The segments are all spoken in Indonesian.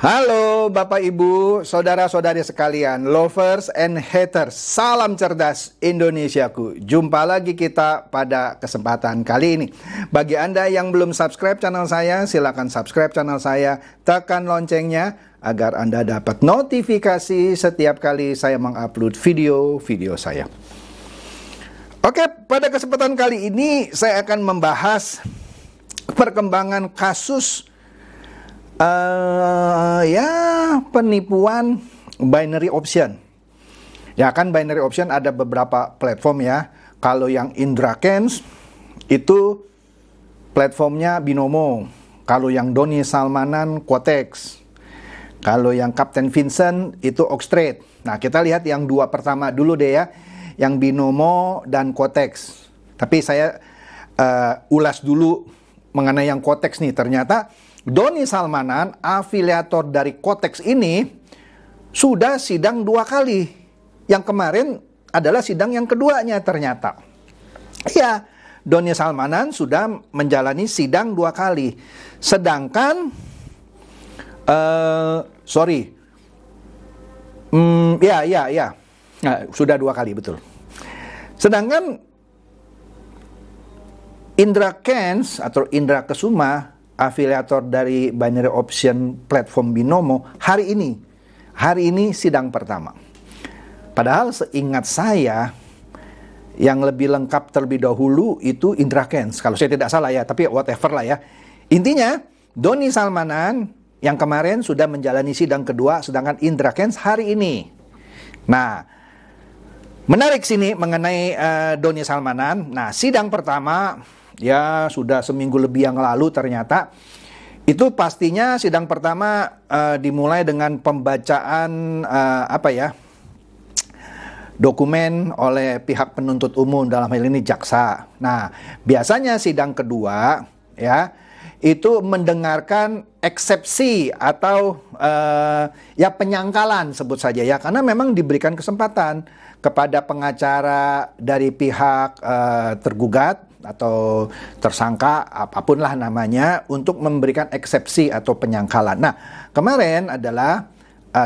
Halo Bapak Ibu, saudara-saudari sekalian, lovers and haters, salam cerdas Indonesiaku. Jumpa lagi kita pada kesempatan kali ini. Bagi Anda yang belum subscribe channel saya, silakan subscribe channel saya, tekan loncengnya agar Anda dapat notifikasi setiap kali saya mengupload video-video saya. Oke, pada kesempatan kali ini saya akan membahas perkembangan kasus penipuan binary option. Ya kan, binary option ada beberapa platform ya. Kalau yang Indra Kents itu platformnya Binomo. Kalau yang Doni Salmanan Quotex. Kalau yang Kapten Vincent itu Oxtrade. Nah, kita lihat yang dua pertama dulu deh ya. Yang Binomo dan Quotex. Tapi saya ulas dulu mengenai yang Quotex nih. Ternyata Doni Salmanan, afiliator dari Quotex ini, sudah sidang 2 kali. Yang kemarin adalah sidang yang keduanya ternyata. Ya, Doni Salmanan sudah menjalani sidang 2 kali. Sedangkan, sudah 2 kali, betul. Sedangkan Indra Kents atau Indra Kesuma, afiliator dari binary option platform Binomo, hari ini sidang pertama. Padahal seingat saya yang lebih lengkap terlebih dahulu itu Indra Kents, kalau saya tidak salah ya, tapi whatever lah ya. Intinya Doni Salmanan yang kemarin sudah menjalani sidang kedua, sedangkan Indra Kents hari ini. Nah, menarik sini mengenai Doni Salmanan. Nah, sidang pertama ya sudah seminggu lebih yang lalu ternyata. Itu pastinya sidang pertama dimulai dengan pembacaan dokumen oleh pihak penuntut umum, dalam hal ini jaksa. Nah, biasanya sidang kedua ya itu mendengarkan eksepsi atau penyangkalan sebut saja ya, karena memang diberikan kesempatan kepada pengacara dari pihak tergugat atau tersangka, apapun lah namanya, untuk memberikan eksepsi atau penyangkalan. Nah, kemarin adalah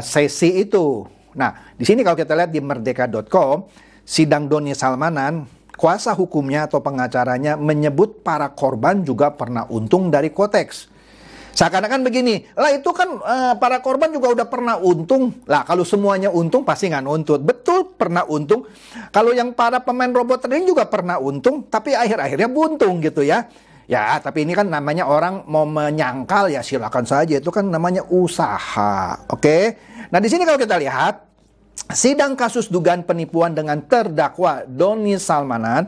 sesi itu. Nah, di sini kalau kita lihat di merdeka.com, sidang Doni Salmanan, kuasa hukumnya atau pengacaranya menyebut para korban juga pernah untung dari Quotex. Seakan-akan begini, lah itu kan para korban juga udah pernah untung. Lah kalau semuanya untung pasti nggak nuntut. Betul, pernah untung. Kalau yang para pemain robot trading juga pernah untung, tapi akhir-akhirnya buntung gitu ya. Ya, tapi ini kan namanya orang mau menyangkal, ya silakan saja. Itu kan namanya usaha. Oke. Nah, di sini kalau kita lihat, sidang kasus dugaan penipuan dengan terdakwa Doni Salmanan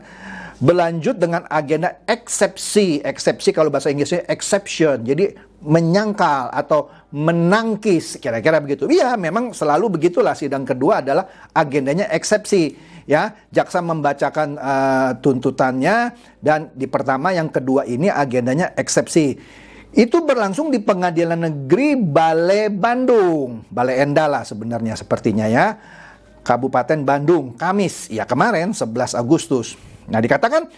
berlanjut dengan agenda eksepsi. Eksepsi kalau bahasa Inggrisnya exception. Jadi menyangkal atau menangkis, kira-kira begitu. Iya, memang selalu begitulah, sidang kedua adalah agendanya eksepsi. Ya, jaksa membacakan tuntutannya, dan di pertama yang kedua ini agendanya eksepsi. Itu berlangsung di Pengadilan Negeri Bale Bandung. Bale Endah lah sebenarnya sepertinya ya. Kabupaten Bandung, Kamis. Ya, kemarin 11 Agustus. Nah, dikatakan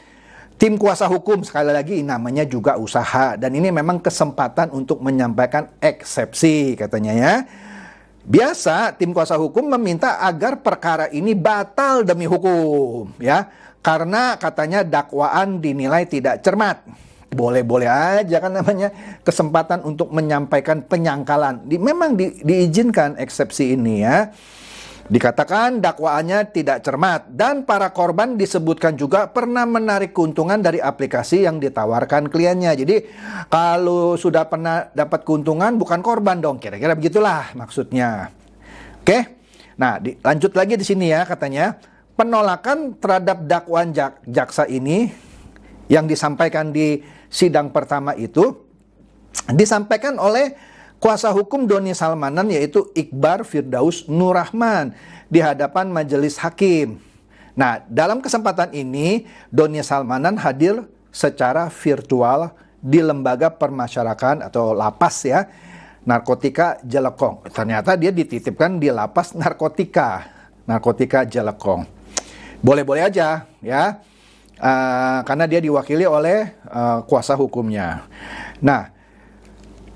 tim kuasa hukum, sekali lagi namanya juga usaha, dan ini memang kesempatan untuk menyampaikan eksepsi katanya ya. Biasa tim kuasa hukum meminta agar perkara ini batal demi hukum ya, karena katanya dakwaan dinilai tidak cermat. Boleh-boleh aja kan, namanya kesempatan untuk menyampaikan penyangkalan. Memang diizinkan eksepsi ini ya. Dikatakan dakwaannya tidak cermat, dan para korban disebutkan juga pernah menarik keuntungan dari aplikasi yang ditawarkan kliennya. Jadi kalau sudah pernah dapat keuntungan bukan korban dong, kira-kira begitulah maksudnya. Oke. Nah, lanjut lagi di sini ya, katanya penolakan terhadap dakwaan jaksa ini yang disampaikan di sidang pertama itu disampaikan oleh kuasa hukum Doni Salmanan, yaitu Iqbar Firdaus Nurrahman, di hadapan majelis hakim. Nah, dalam kesempatan ini Doni Salmanan hadir secara virtual di lembaga permasyarakatan atau lapas ya, narkotika Jelekong. Ternyata dia dititipkan di lapas narkotika Jelekong. Boleh-boleh aja ya, karena dia diwakili oleh kuasa hukumnya. Nah,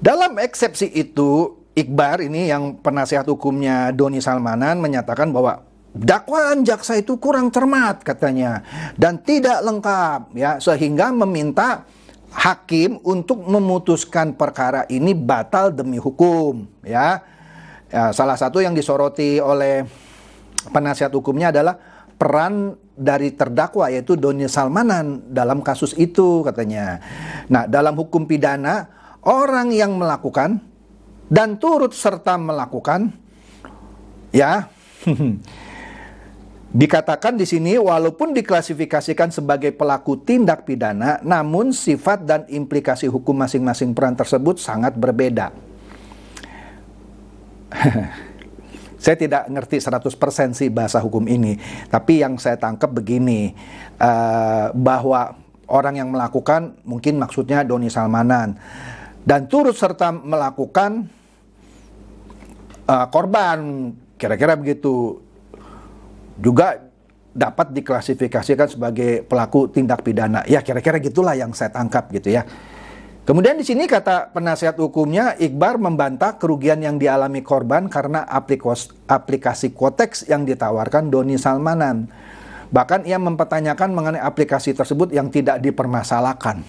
dalam eksepsi itu Iqbar ini yang penasihat hukumnya Doni Salmanan menyatakan bahwa dakwaan jaksa itu kurang cermat katanya dan tidak lengkap ya, sehingga meminta hakim untuk memutuskan perkara ini batal demi hukum ya. Ya, salah satu yang disoroti oleh penasihat hukumnya adalah peran dari terdakwa yaitu Doni Salmanan dalam kasus itu katanya. Nah, dalam hukum pidana, orang yang melakukan dan turut serta melakukan ya dikatakan di sini walaupun diklasifikasikan sebagai pelaku tindak pidana, namun sifat dan implikasi hukum masing-masing peran tersebut sangat berbeda. Saya tidak ngerti 100% sih bahasa hukum ini, tapi yang saya tangkap begini, bahwa orang yang melakukan mungkin maksudnya Doni Salmanan, dan turut serta melakukan korban, kira-kira begitu, juga dapat diklasifikasikan sebagai pelaku tindak pidana. Ya kira-kira gitulah yang saya tangkap gitu ya. Kemudian di sini kata penasihat hukumnya, Iqbar membantah kerugian yang dialami korban karena aplikasi Quotex yang ditawarkan Doni Salmanan. Bahkan ia mempertanyakan mengenai aplikasi tersebut yang tidak dipermasalahkan.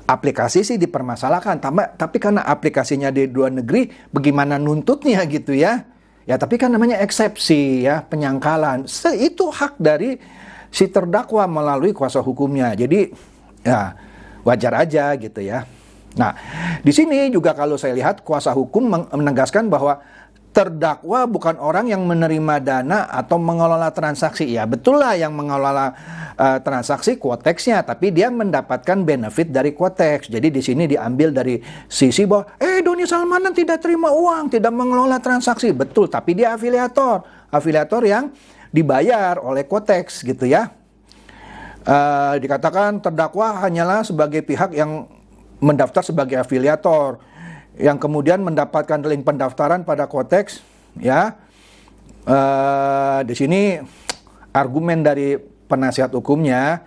Aplikasi sih dipermasalahkan, tapi karena aplikasinya di luar negeri, bagaimana nuntutnya gitu ya. Ya tapi kan namanya eksepsi ya, penyangkalan. Itu hak dari si terdakwa melalui kuasa hukumnya. Jadi ya wajar aja gitu ya. Nah, di sini juga kalau saya lihat kuasa hukum menegaskan bahwa terdakwa bukan orang yang menerima dana atau mengelola transaksi. Ya, betul lah yang mengelola transaksi Quotex-nya, tapi dia mendapatkan benefit dari Quotex. Jadi di sini diambil dari sisi bahwa Doni Salmanan tidak terima uang, tidak mengelola transaksi. Betul, tapi dia afiliator. Afiliator yang dibayar oleh Quotex gitu ya. Dikatakan terdakwa hanyalah sebagai pihak yang mendaftar sebagai afiliator yang kemudian mendapatkan link pendaftaran pada Quotex ya. Di sini argumen dari penasihat hukumnya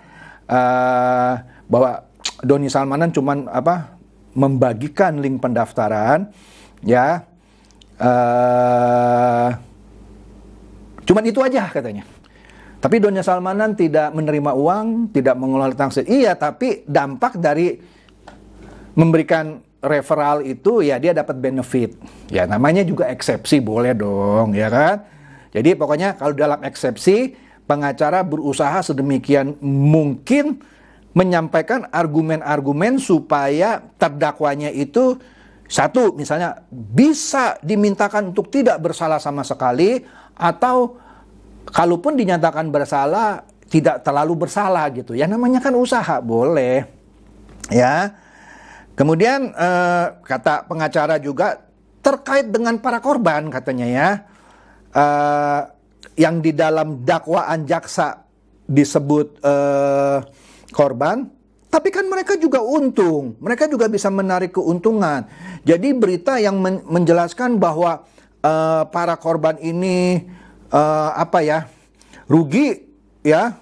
bahwa Doni Salmanan cuman membagikan link pendaftaran ya, cuman itu aja katanya. Tapi Doni Salmanan tidak menerima uang, tidak mengelola transaksi. Iya, tapi dampak dari memberikan referral itu ya dia dapat benefit. Ya namanya juga eksepsi, boleh dong, ya kan? Jadi pokoknya kalau dalam eksepsi, pengacara berusaha sedemikian mungkin menyampaikan argumen-argumen supaya terdakwanya itu satu, misalnya bisa dimintakan untuk tidak bersalah sama sekali, atau kalaupun dinyatakan bersalah, tidak terlalu bersalah gitu. Ya namanya kan usaha, boleh. Ya. Kemudian kata pengacara juga terkait dengan para korban katanya ya. Yang di dalam dakwaan jaksa disebut korban, tapi kan mereka juga untung. Mereka juga bisa menarik keuntungan. Jadi berita yang menjelaskan bahwa para korban ini rugi ya,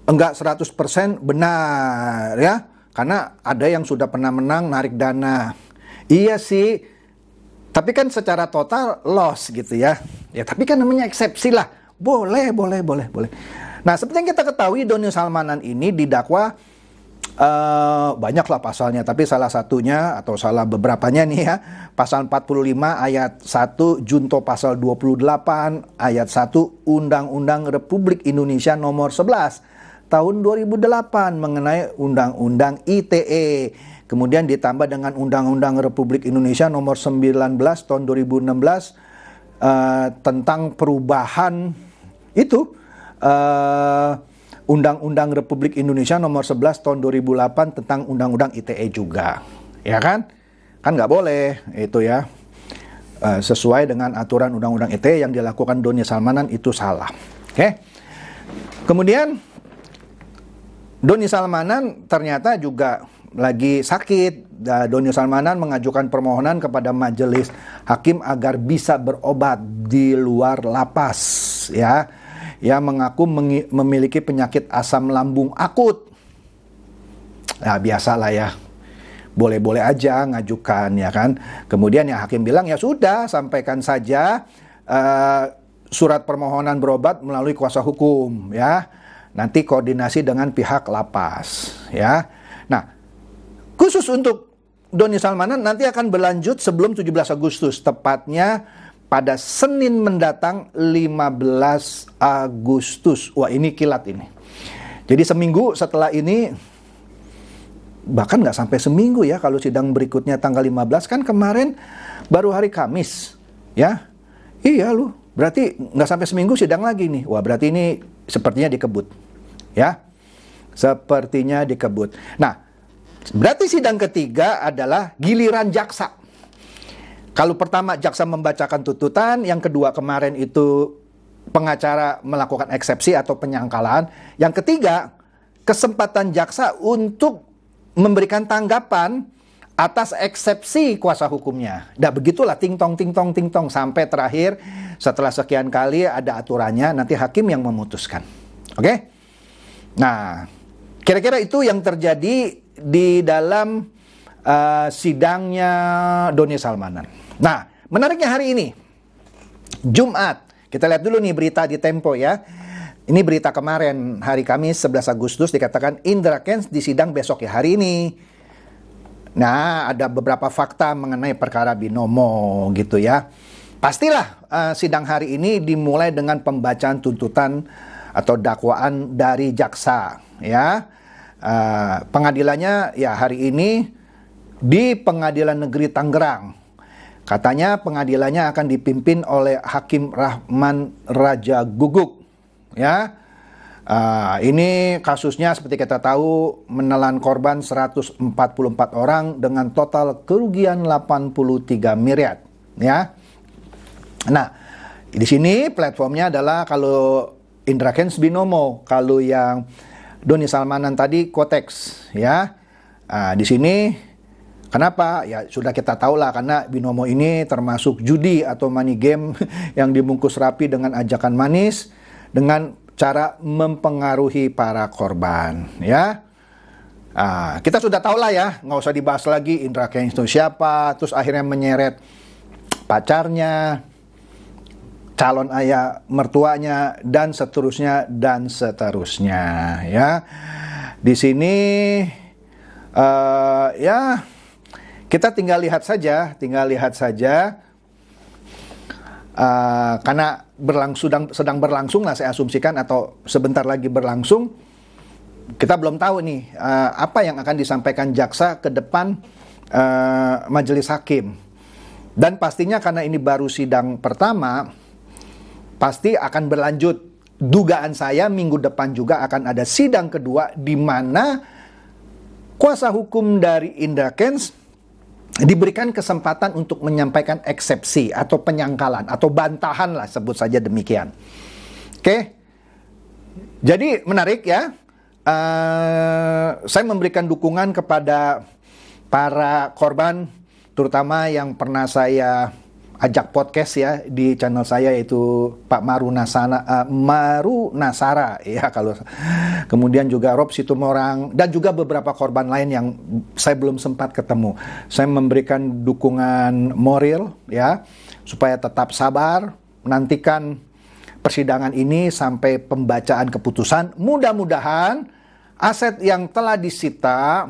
enggak 100% benar ya, karena ada yang sudah pernah menang narik dana. Iya sih, tapi kan secara total loss gitu ya. Ya tapi kan namanya eksepsi lah. Boleh. Nah, seperti yang kita ketahui, Doni Salmanan ini didakwa banyaklah pasalnya, tapi salah satunya atau salah beberapanya nih ya, pasal 45 ayat 1 junto pasal 28 ayat 1 Undang-Undang Republik Indonesia nomor 11 tahun 2008 mengenai Undang-Undang ITE. Kemudian ditambah dengan Undang-Undang Republik Indonesia nomor 19 tahun 2016 tentang perubahan itu Undang-Undang Republik Indonesia nomor 11 tahun 2008 tentang Undang-Undang ITE juga, ya kan? Kan nggak boleh itu ya, sesuai dengan aturan Undang-Undang ITE yang dilakukan Doni Salmanan itu salah. Oke. Kemudian Doni Salmanan ternyata juga lagi sakit. Doni Salmanan mengajukan permohonan kepada majelis hakim agar bisa berobat di luar lapas ya. Ia mengaku memiliki penyakit asam lambung akut. Nah, biasalah ya. boleh-boleh aja ngajukan, ya kan. Kemudian ya hakim bilang ya sudah, sampaikan saja surat permohonan berobat melalui kuasa hukum, ya. Nanti koordinasi dengan pihak lapas, ya. Nah, khusus untuk Doni Salmanan nanti akan berlanjut sebelum 17 Agustus, tepatnya pada Senin mendatang 15 Agustus. Wah, ini kilat ini. Jadi seminggu setelah ini, bahkan nggak sampai seminggu ya, kalau sidang berikutnya tanggal 15, kan kemarin baru hari Kamis, ya. Iya lu, berarti nggak sampai seminggu sidang lagi nih. Wah, berarti ini sepertinya dikebut, ya. Sepertinya dikebut. Nah, berarti sidang ketiga adalah giliran jaksa. Kalau pertama jaksa membacakan tuntutan, yang kedua kemarin itu pengacara melakukan eksepsi atau penyangkalan, yang ketiga kesempatan jaksa untuk memberikan tanggapan atas eksepsi kuasa hukumnya. Nah, begitulah ting tong sampai terakhir setelah sekian kali ada aturannya, nanti hakim yang memutuskan. Oke? Nah, kira-kira itu yang terjadi di dalam sidangnya Doni Salmanan. Nah, menariknya hari ini, Jumat, kita lihat dulu nih berita di Tempo ya. Ini berita kemarin, hari Kamis 11 Agustus dikatakan Indra Kents disidang besok ya, hari ini. Nah, ada beberapa fakta mengenai perkara binomo gitu ya. Pastilah sidang hari ini dimulai dengan pembacaan tuntutan atau dakwaan dari jaksa ya. Pengadilannya ya hari ini di Pengadilan Negeri Tangerang. Katanya pengadilannya akan dipimpin oleh Hakim Rahman Raja Guguk ya. Ini kasusnya seperti kita tahu menelan korban 144 orang dengan total kerugian 83 miliar ya. Nah, di sini platformnya adalah kalau Indra Kents binomo, kalau yang Doni Salmanan tadi konteks ya. Di sini kenapa? Ya sudah kita tahu lah, karena binomo ini termasuk judi atau money game yang dibungkus rapi dengan ajakan manis dengan cara mempengaruhi para korban ya. Kita sudah tahu lah ya, nggak usah dibahas lagi Indra Kents itu siapa, terus akhirnya menyeret pacarnya, calon ayah mertuanya, dan seterusnya ya. Di sini ya kita tinggal lihat saja karena sedang berlangsung lah saya asumsikan, atau sebentar lagi berlangsung. Kita belum tahu nih apa yang akan disampaikan jaksa ke depan majelis hakim. Dan pastinya karena ini baru sidang pertama, pasti akan berlanjut. Dugaan saya minggu depan juga akan ada sidang kedua di mana kuasa hukum dari Indra Kents diberikan kesempatan untuk menyampaikan eksepsi atau penyangkalan atau bantahan lah, sebut saja demikian. Oke, jadi menarik ya. Saya memberikan dukungan kepada para korban, terutama yang pernah saya ajak podcast ya di channel saya, yaitu Pak Maru Nasara ya, kalau kemudian juga Rob Situmorang dan juga beberapa korban lain yang saya belum sempat ketemu. Saya memberikan dukungan moral ya supaya tetap sabar, nantikan persidangan ini sampai pembacaan keputusan. Mudah-mudahan aset yang telah disita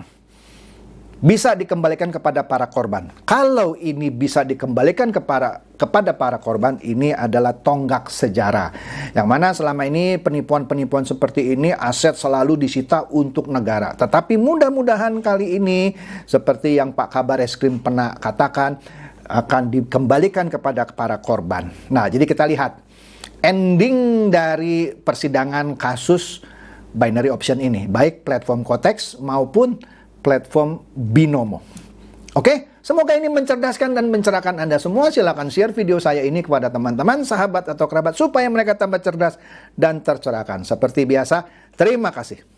bisa dikembalikan kepada para korban. Kalau ini bisa dikembalikan kepada para korban, ini adalah tonggak sejarah. Yang mana selama ini penipuan-penipuan seperti ini aset selalu disita untuk negara. Tetapi mudah-mudahan kali ini seperti yang Pak Kabar Eskrim pernah katakan, akan dikembalikan kepada para korban. Nah, jadi kita lihat ending dari persidangan kasus binary option ini, baik platform Kotex maupun platform binomo. Oke, semoga ini mencerdaskan dan mencerahkan Anda semua. Silakan share video saya ini kepada teman-teman, sahabat atau kerabat supaya mereka tambah cerdas dan tercerahkan. Seperti biasa, terima kasih.